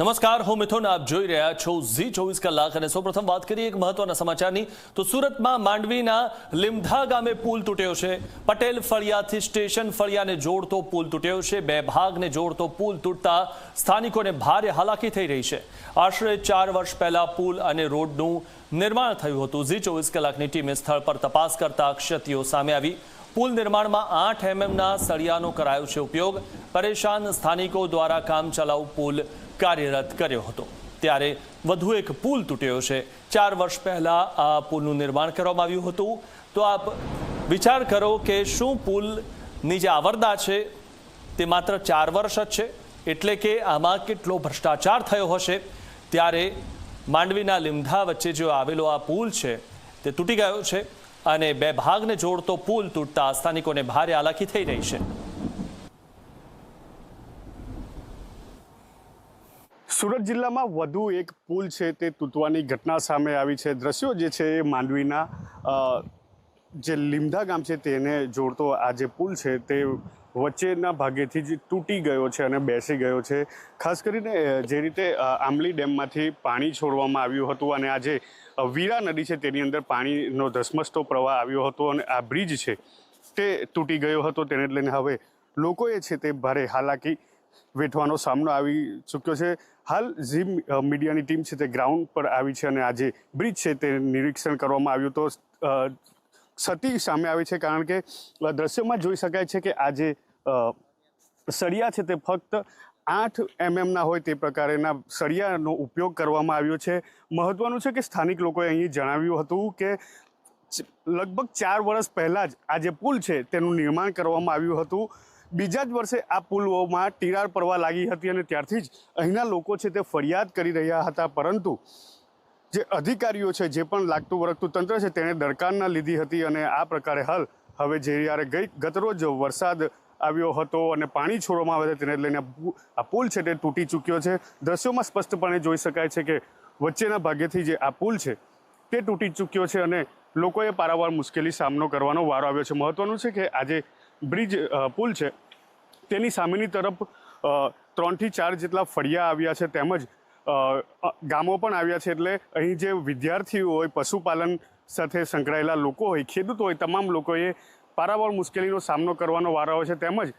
નમસ્કાર, હું મિથુન. આપ જોઈ રહ્યા છો ઝી 24 કલાક. અને સૌપ્રથમ વાત કરીએ એક મહત્વના સમાચારની. તો સુરતમાં માંડવીના લીમધા ગામે પુલ તૂટ્યો છે. પટેલ ફળિયાથી સ્ટેશન ફળિયાને જોડતો પુલ તૂટ્યો છે. બે ભાગને જોડતો પુલ તૂટતા સ્થાનિકોને ભારે હાલાકી થઈ રહી છે. આશરે 4 વર્ષ પહેલા પુલ અને રોડનું નિર્માણ થયું હતું. ઝી 24 કલાકની ટીમે સ્થળ પર તપાસ કરતા ક્ષતિઓ સામે આવી. પુલ નિર્માણમાં 8 mm સળિયાનો કરાયો છે ઉપયોગ. પરેશાન સ્થાનિકો દ્વારા કામચલાઉ પુલ કાર્યરત કર્યો હતો. ત્યારે વધુ એક પુલ તૂટ્યો છે. 4 વર્ષ પહેલા આ પુલનું નિર્માણ કરવામાં આવ્યું હતું. તો આપ વિચાર કરો કે શું પુલની જે આવરદા છે તે માત્ર 4 વર્ષ જ છે, એટલે કે આમાં કેટલો ભ્રષ્ટાચાર થયો હશે. ત્યારે માંડવીના લીમધા વચ્ચે જો આવેલો આ પુલ છે તે તૂટી ગયો છે અને બે ભાગને જોડતો પુલ તૂટતા સ્થાનિકોને ભારે હાલાકી થઈ રહી છે. સુરત જિલ્લામાં વધુ એક પુલ છે તે તૂટવાની ઘટના સામે આવી છે. દ્રશ્યો જે છે એ માંડવીના જે લીમધા ગામ છે તેને જોડતો આ જે પુલ છે તે વચ્ચેના ભાગેથી જ તૂટી ગયો છે અને બેસી ગયો છે. ખાસ કરીને જે રીતે આંબલી ડેમમાંથી પાણી છોડવામાં આવ્યું હતું અને આ જે વીરા નદી છે તેની અંદર પાણીનો ધસમસતો પ્રવાહ આવ્યો હતો અને આ બ્રિજ છે તે તૂટી ગયો હતો. તેને લઈને હવે લોકોએ છે તે ભારે હાલાકી વેઠવાનો સામનો આવી ચૂક્યો છે. હાલ ઝી મીડિયાની ટીમ છે તે ગ્રાઉન્ડ પર આવી છે અને આ જે બ્રિજ છે તે નિરીક્ષણ કરવામાં આવ્યું તો ક્ષતિ સામે આવી છે. કારણ કે દ્રશ્યમાં જોઈ શકાય છે કે આ જે સળિયા છે તે ફક્ત 8 mm હોય તે પ્રકારના સળિયાનો ઉપયોગ કરવામાં આવ્યો છે. મહત્વનું છે કે સ્થાનિક લોકોએ અહીં જણાવ્યું હતું કે લગભગ 4 વર્ષ પહેલાં જ આ જે પુલ છે તેનું નિર્માણ કરવામાં આવ્યું હતું. બીજા જ વર્ષે આ પુલોમાં તિરાડ પડવા લાગી હતી અને ત્યારથી જ અહીંના લોકો છે તે ફરિયાદ કરી રહ્યા હતા. પરંતુ જે અધિકારીઓ છે, જે પણ લાગતું વળગતું તંત્ર છે તેણે દરકાર ન લીધી હતી અને આ પ્રકારે હાલ હવે જ્યારે ગતરોજ વરસાદ આવ્યો હતો અને પાણી છોડવામાં આવ્યા હતા તેને લઈને આ પુલ છે તે તૂટી ચૂક્યો છે. દ્રશ્યોમાં સ્પષ્ટપણે જોઈ શકાય છે કે વચ્ચેના ભાગેથી જે આ પુલ છે તે તૂટી ચૂક્યો છે અને લોકોએ પારાવાર મુશ્કેલી સામનો કરવાનો વારો આવ્યો છે. મહત્વનું છે કે આજે બ્રિજ પુલ છે તેની સામેની તરફ 3 થી 4 જેટલા ફળિયા આવ્યા છે, તેમજ ગામો પણ આવ્યા છે. એટલે અહીં જે વિદ્યાર્થીઓ હોય, પશુપાલન સાથે સંકળાયેલા લોકો હોય, ખેડૂતો હોય, તમામ લોકોએ પારાવાર મુશ્કેલીનો સામનો કરવાનો વારો આવે છે. તેમજ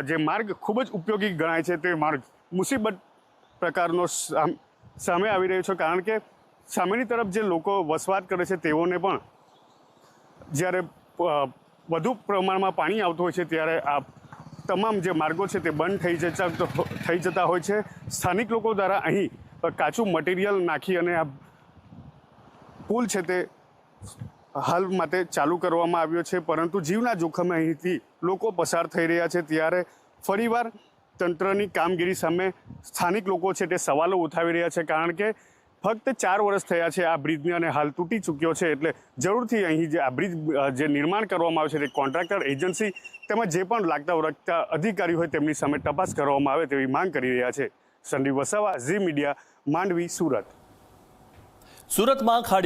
જે માર્ગ ખૂબ જ ઉપયોગી ગણાય છે તે માર્ગ મુસીબત પ્રકારનો સામે આવી રહ્યો છે. કારણ કે સામેની તરફ જે લોકો વસવાટ કરે છે તેઓને પણ જ્યારે વધુ પ્રમાણમાં પાણી આવતું હોય છે ત્યારે આ તમામ જે માર્ગો છે તે બંધ થઈ જતા હોય છે. સ્થાનિક લોકો દ્વારા અહીં કાચું મટીરિયલ નાખી અને આ પુલ છે તે હાલ માટે ચાલુ કરવામાં આવ્યો છે. પરંતુ જીવના જોખમે અહીંથી લોકો પસાર થઈ રહ્યા છે. ત્યારે ફરીવાર તંત્રની કામગીરી સામે સ્થાનિક લોકો છે તે સવાલો ઉઠાવી રહ્યા છે. કારણ કે ફક્ત 4 વર્ષ થયા છે આ બ્રિજને અને હાલ તૂટી ચૂક્યો છે. એટલે જરૂરથી અહીં જે આ બ્રિજ જે નિર્માણ કરવામાં આવે છે તે કોન્ટ્રાક્ટર એજન્સી તેમજ જે પણ લાગતા વળગતા અધિકારી હોય તેમની સામે તપાસ કરવામાં આવે તેવી માંગ કરી રહ્યા છે. સંદીપ વસાવા, ઝી મીડિયા, માંડવી, સુરત. સુરતમાં ખાડી